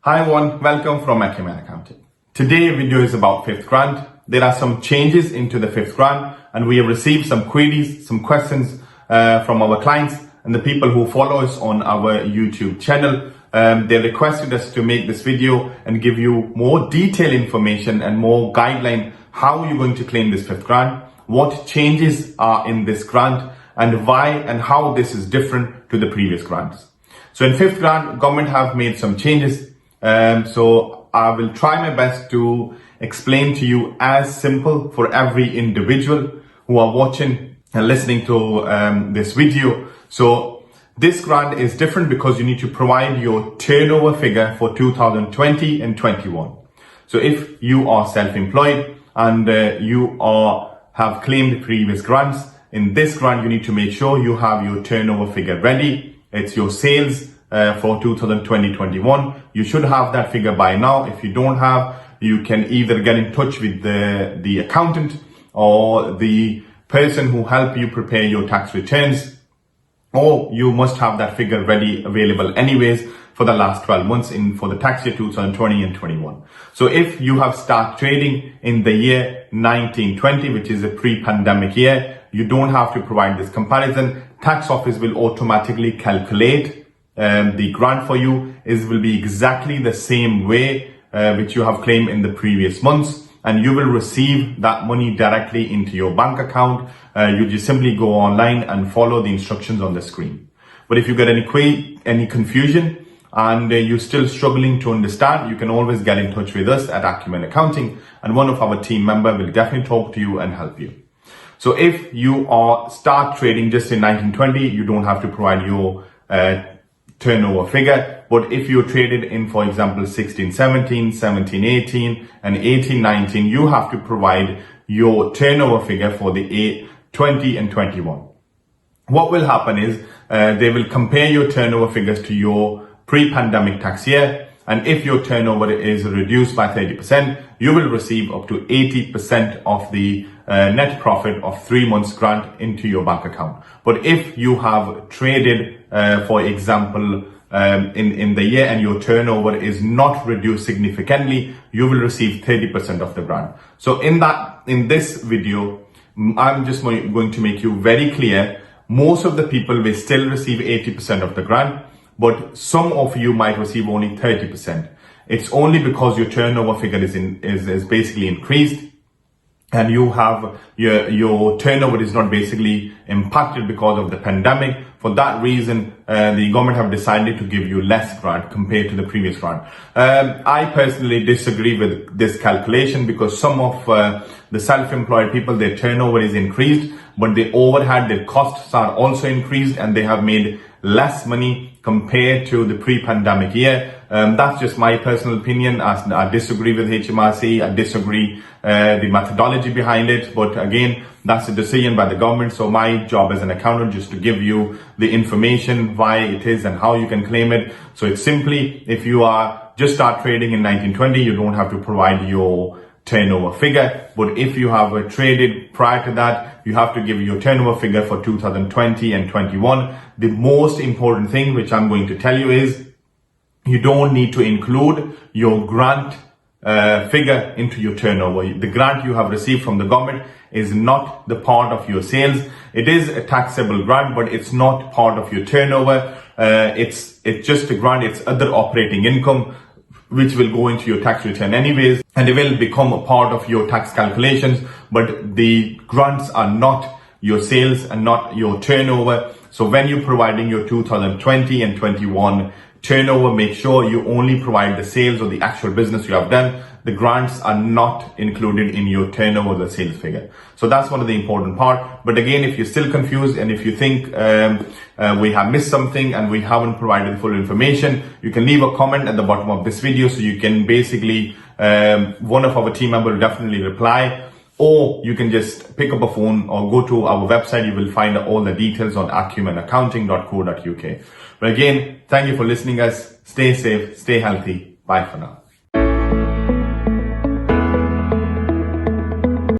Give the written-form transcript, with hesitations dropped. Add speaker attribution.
Speaker 1: Hi everyone, welcome from Acumen Accounting. Today video is about fifth grant. There are some changes into the fifth grant and we have received some queries, some questions from our clients and the people who follow us on our YouTube channel. They requested us to make this video and give you more detailed information and more guideline how you're going to claim this fifth grant, what changes are in this grant and why and how this is different to the previous grants. So in fifth grant, government have made some changes. So I will try my best to explain to you as simple for every individual who are watching and listening to this video. So this grant is different because you need to provide your turnover figure for 2020 and 21. So if you are self-employed and you have claimed previous grants, in this grant you need to make sure you have your turnover figure ready. It's your sales for 2020-21. You should have that figure by now. If you don't have, you can either get in touch with the accountant or the person who help you prepare your tax returns, or you must have that figure ready available anyways for the last 12 months for the tax year 2020 and 21. So if you have started trading in the year 1920, which is a pre-pandemic year, you don't have to provide this comparison. Tax office will automatically calculate the grant for you. Will be exactly the same way which you have claimed in the previous months, and you will receive that money directly into your bank account. You just simply go online and follow the instructions on the screen. But if you get any confusion and you're still struggling to understand, you can always get in touch with us at Acumen Accounting and one of our team member will definitely talk to you and help you. So if you start trading just in 1920, you don't have to provide your turnover figure. But if you traded in, for example, 16-17, 17-18 and 18-19, you have to provide your turnover figure for the 20 and 21. What will happen is they will compare your turnover figures to your pre-pandemic tax year, and if your turnover is reduced by 30%, you will receive up to 80% of the net profit of 3 months grant into your bank account. But if you have traded, for example, in the year and your turnover is not reduced significantly, you will receive 30% of the grant. So in this video, I'm just going to make you very clear. Most of the people will still receive 80% of the grant, but some of you might receive only 30%. It's only because your turnover figure is basically increased and you have your turnover is not basically impacted because of the pandemic. For that reason, the government have decided to give you less grant compared to the previous grant. I personally disagree with this calculation because some of the self-employed people, their turnover is increased, but the overhead, their costs are also increased and they have made less money compared to the pre-pandemic year. That's just my personal opinion. I disagree with HMRC. I disagree the methodology behind it. But again, that's a decision by the government. So my job as an accountant just to give you the information why it is and how you can claim it. So it's simply, if you are just start trading in 1920, you don't have to provide your turnover figure. But if you have traded prior to that, you have to give your turnover figure for 2020 and 21. The most important thing which I'm going to tell you is you don't need to include your grant figure into your turnover. The grant you have received from the government is not the part of your sales. It is a taxable grant, but it's not part of your turnover. It's just a grant. It's other operating income, which will go into your tax return anyways, and it will become a part of your tax calculations. But the grants are not your sales and not your turnover. So when you're providing your 2020 and 21 turnover, make sure you only provide the sales or the actual business you have done. The grants are not included in your turnover, the sales figure. So that's one of the important part. But again, if you're still confused and if you think we have missed something and we haven't provided full information, you can leave a comment at the bottom of this video. So you can basically, one of our team members will definitely reply, or you can just pick up a phone or go to our website. You will find all the details on acumenaccounting.co.uk. But again, thank you for listening, guys. Stay safe, stay healthy. Bye for now.